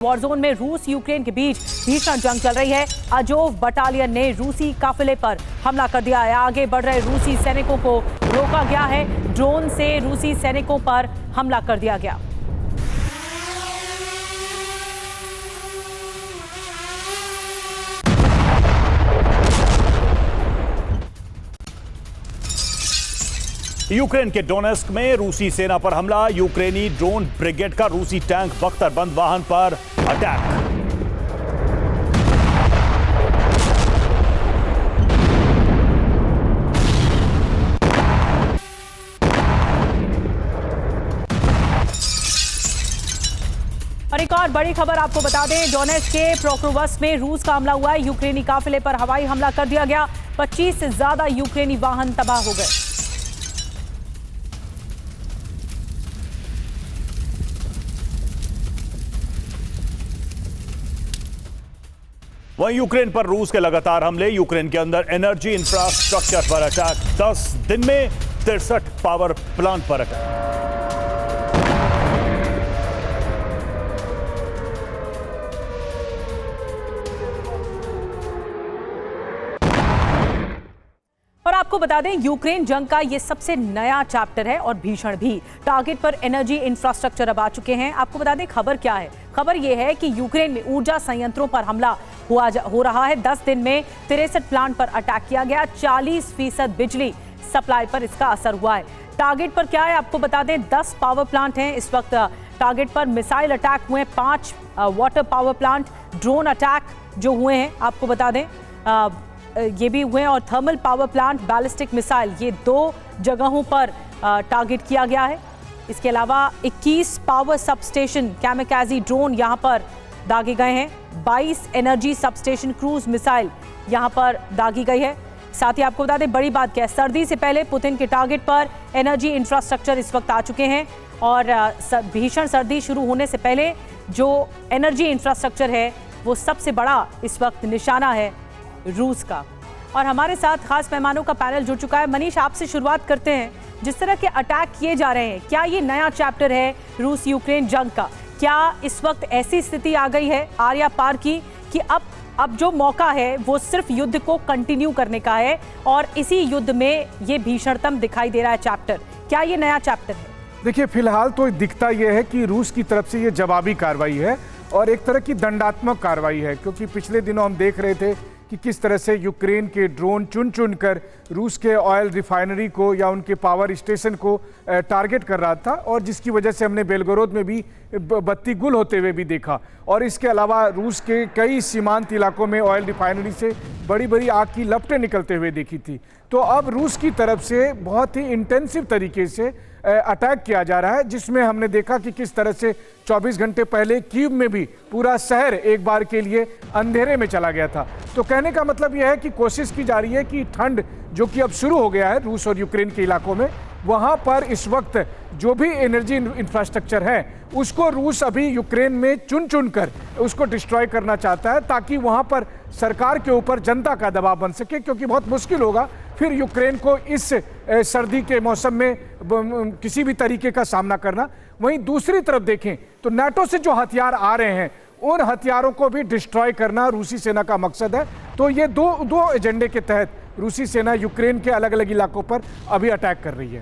Warzone में रूस Ukraine के बीच भीषण जंग चल रही है। अजोव बटालियन ने रूसी काफिले पर हमला कर दिया है। आगे बढ़ रहे रूसी सैनिकों को रोका गया है। ड्रोन से रूसी सैनिकों पर हमला कर दिया गया। यूक्रेन के डोनेस्क में रूसी सेना पर हमला। यूक्रेनी ड्रोन ब्रिगेड का रूसी टैंक बख्तरबंद वाहन पर अटैक। और एक और बड़ी खबर आपको बता दें, डोनेस्क के प्रोक्रोवस्क में रूस का हमला हुआ है। यूक्रेनी काफिले पर हवाई हमला कर दिया गया। 25 से ज्यादा यूक्रेनी वाहन तबाह हो गए। वहीं यूक्रेन पर रूस के लगातार हमले। यूक्रेन के अंदर एनर्जी इंफ्रास्ट्रक्चर पर अटैक। 10 दिन में 63 पावर प्लांट पर अटैक। और आपको बता दें, यूक्रेन जंग का ये सबसे नया चैप्टर है और भीषण भी। टारगेट पर एनर्जी इंफ्रास्ट्रक्चर अब आ चुके हैं। आपको बता दें खबर क्या है। खबर यह है कि यूक्रेन में ऊर्जा संयंत्रों पर हमला हो रहा है। 10 दिन में 63 प्लांट पर अटैक किया गया। 40% बिजली सप्लाई पर इसका असर हुआ है। टारगेट पर क्या है आपको बता दें, 10 पावर प्लांट हैं इस वक्त टारगेट पर। मिसाइल अटैक हुए 5 water power plant, drone attack जो हुए हैं आपको बता दें ये भी हुए, और thermal power plant, ballistic missile, ये 2 जगहों पर टारगेट किया गया है। इसके अलावा 21 पावर सबस्टेशन कैमिकाजी ड्रोन यहां पर दागे गए हैं। 22 एनर्जी सबस्टेशन क्रूज मिसाइल यहां पर दागी गई है। साथ ही आपको बता दें बड़ी बात क्या है, सर्दी से पहले पुतिन के टारगेट पर एनर्जी इंफ्रास्ट्रक्चर इस वक्त आ चुके हैं। और भीषण सर्दी शुरू होने से पहले जो एनर्जी इंफ्रास्ट्रक्चर है वो सबसे बड़ा इस वक्त निशाना है रूस का। और हमारे साथ खास मेहमानों का पैनल जुड़ चुका है। मनीष, आपसे शुरुआत करते हैं। जिस तरह के अटैक किए जा रहे हैं, क्या ये नया चैप्टर है रूस यूक्रेन जंग का? क्या इस वक्त ऐसी स्थिति आ गई है आर्या पार की कि अब जो मौका है वो सिर्फ युद्ध को कंटिन्यू करने का है और इसी युद्ध में ये भीषणतम दिखाई दे रहा है चैप्टर? क्या ये नया चैप्टर है? देखिए, फिलहाल तो दिखता यह है कि रूस की तरफ से ये जवाबी कार्रवाई है और एक तरह की दंडात्मक कार्रवाई है, क्योंकि पिछले दिनों हम देख रहे थे कि किस तरह से यूक्रेन के ड्रोन चुन चुन कर रूस के ऑयल रिफाइनरी को या उनके पावर स्टेशन को टारगेट कर रहा था, और जिसकी वजह से हमने बेलगोरोद में भी बत्ती गुल होते हुए भी देखा। और इसके अलावा रूस के कई सीमांत इलाकों में ऑयल रिफाइनरी से बड़ी बड़ी आग की लपटें निकलते हुए देखी थी। तो अब रूस की तरफ से बहुत ही इंटेंसिव तरीके से अटैक किया जा रहा है, जिसमें हमने देखा कि किस तरह से 24 घंटे पहले कीव में भी पूरा शहर एक बार के लिए अंधेरे में चला गया था। तो कहने का मतलब यह है कि कोशिश की जा रही है कि ठंड जो कि अब शुरू हो गया है रूस और यूक्रेन के इलाकों में, वहां पर इस वक्त जो भी एनर्जी इंफ्रास्ट्रक्चर है उसको रूस अभी यूक्रेन में चुन चुन कर उसको डिस्ट्रॉय करना चाहता है, ताकि वहां पर सरकार के ऊपर जनता का दबाव बन सके, क्योंकि बहुत मुश्किल होगा फिर यूक्रेन को इस सर्दी के मौसम में किसी भी तरीके का सामना करना। वहीं दूसरी तरफ देखें तो नाटो से जो हथियार आ रहे हैं उन हथियारों को भी डिस्ट्रॉय करना रूसी सेना का मकसद है। तो ये दो एजेंडे के तहत रूसी सेना यूक्रेन के अलग अलग इलाकों पर अभी अटैक कर रही है।